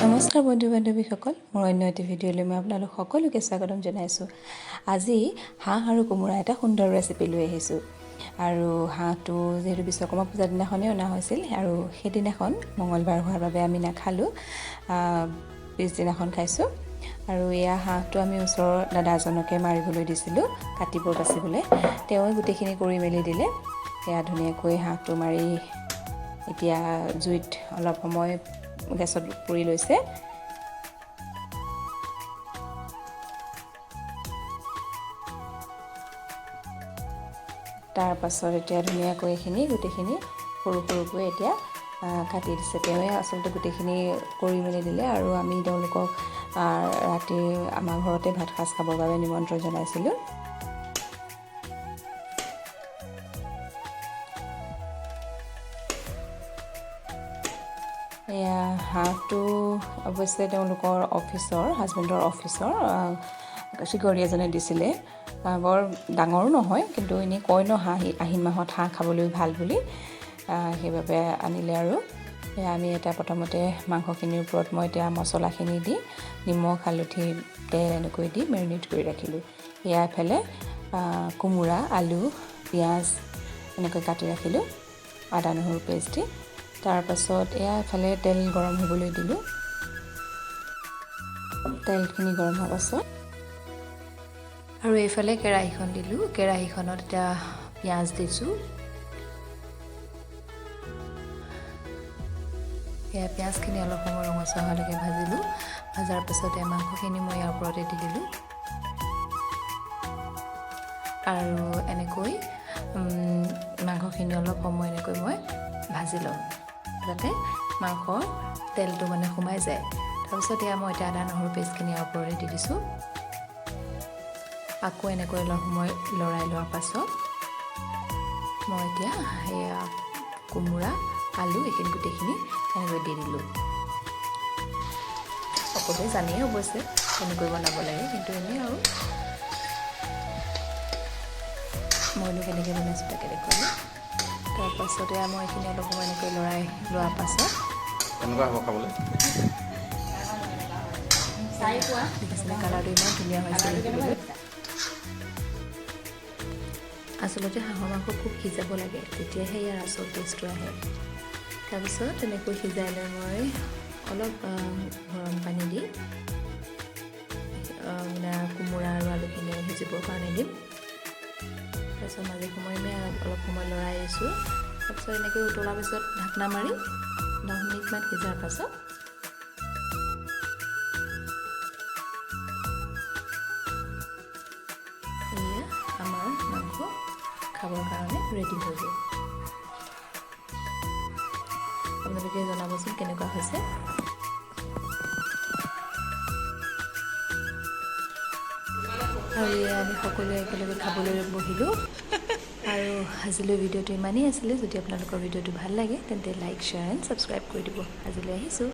নমস্কাৰ বন্ধু বান্ধৱীসকল, মোৰ অন্য এটি ভিডিঅ'লৈ মই আপোনালোক সকলোকে স্বাগতম জনাইছোঁ। আজি হাঁহ আৰু কোমোৰা এটা সুন্দৰ ৰেচিপি লৈ আহিছোঁ। আৰু হাঁহটো যিহেতু বিশ্বকৰ্মা পূজাৰ দিনাখনেই অনা হৈছিল আৰু সেইদিনাখন মঙলবাৰ হোৱাৰ বাবে আমি নাখালোঁ, পিছদিনাখন খাইছোঁ। আৰু এয়া হাঁহটো আমি ওচৰৰ দাদা এজনকে মাৰিবলৈ দিছিলোঁ, কাটিব বাচিবলৈ। তেওঁ গোটেইখিনি কৰি মেলি দিলে। এয়া ধুনীয়াকৈ হাঁহটো মাৰি এতিয়া জুইত অলপ সময় গেছত পুৰি লৈছে। তাৰ পাছত এতিয়া ধুনীয়াকৈ এইখিনি গোটেইখিনি সৰু সৰুকৈ এতিয়া কাটি দিছে। তেওঁৱে আচলতে গোটেইখিনি কৰি মেলি দিলে আৰু আমি তেওঁলোকক ৰাতি আমাৰ ঘৰতে ভাত সাজ খাবৰ বাবে নিমন্ত্ৰণ জনাইছিলোঁ। এয়া হাঁহটো অৱশ্যে তেওঁলোকৰ অফিচৰ হাজবেণ্ডৰ অফিচৰ চিকৰি এজনে দিছিলে। বৰ ডাঙৰো নহয়, কিন্তু এনেই কয় ন হাঁহ আহিন মাহত হাঁহ খাবলৈ ভাল বুলি, সেইবাবে আনিলে। আৰু এয়া আমি এটা প্ৰথমতে মাংসখিনিৰ ওপৰত মই এতিয়া মছলাখিনি দি নিমখ হালধি তেল এনেকৈ দি মেৰিনেট কৰি ৰাখিলোঁ। এয়া এফালে কোমোৰা আলু পিঁয়াজ এনেকৈ কাটি ৰাখিলোঁ, আদা নহৰু পেষ্ট দি। তাৰপাছত এয়া এফালে তেল গৰম হ'বলৈ দিলোঁ। তেলখিনি গৰম হোৱাৰ পাছত আৰু এইফালে কেৰাহীখন দিলোঁ। কেৰাহীখনত এতিয়া পিঁয়াজ দিছোঁ। এয়া পিঁয়াজখিনি অলপ সময় ৰঙচুৱা হোৱালৈকে ভাজিলোঁ। ভজাৰ পাছতে মাংসখিনি মই ইয়াৰ ওপৰতে দি দিলোঁ আৰু এনেকৈ মাংসখিনি অলপ সময় এনেকৈ মই ভাজি লওঁ, যাতে মাংসৰ তেলটো সোমাই যায়। তাৰপিছত এয়া মই এতিয়া আদা নহৰু পেষ্টখিনি ইয়াৰ ওপৰতে দি দিছোঁ। আকৌ এনেকৈ অলপ সময় লৰাই লোৱাৰ পাছত মই এতিয়া সেয়া কোমোৰা আলু এইখিনি গোটেইখিনি এনেকৈ দি দিলোঁ। সকলোৱে জানেই অৱশ্যে এনেকৈ বনাব লাগে, কিন্তু এনেই আৰু মইনো কেনেকৈ বনাইছোঁ তাকে দেখুৱালোঁ। তাৰপাছতে মই এইখিনি অলপ সময় এনেকৈ লৰাই লোৱাৰ পাছত কেনেকুৱা হ'ব খাবলৈ? দেখিছিলে কালাৰটো ইমান ধুনীয়া হৈছে দেখিবলৈ। আচলতে হাঁহৰ মাংস খুব সিজাব লাগে, তেতিয়াহে ইয়াৰ আচল টেষ্টটো আহে। তাৰপিছত তেনেকৈ সিজাই লৈ মই অলপ গৰম পানী দি কোমোৰা আৰু আলুখিনি সিজিবৰ কাৰণে দিম। তাৰপিছত মাজে সময়ে অলপ সময় লৰাই দিছোঁ। তাৰপিছত এনেকৈ উতলাৰ পিছত ঢাকনা মাৰি 10 মিনিটমান সিজাৰ পাছত এয়া আমাৰ মাংস খাবৰ কাৰণে ৰেডি হৈ গ'ল। আপোনালোকে জনাবচোন কেনেকুৱা হৈছে। আৰু এয়া আমি সকলোৱে একেলগে খাবলৈ বহিলোঁ। আৰু আজিলৈ ভিডিঅ'টো ইমানেই আছিলে। যদি আপোনালোকৰ ভিডিঅ'টো ভাল লাগে তেন্তে লাইক শ্বেয়াৰ এণ্ড ছাবস্ক্ৰাইব কৰি দিব। আজিলৈ আহিছোঁ।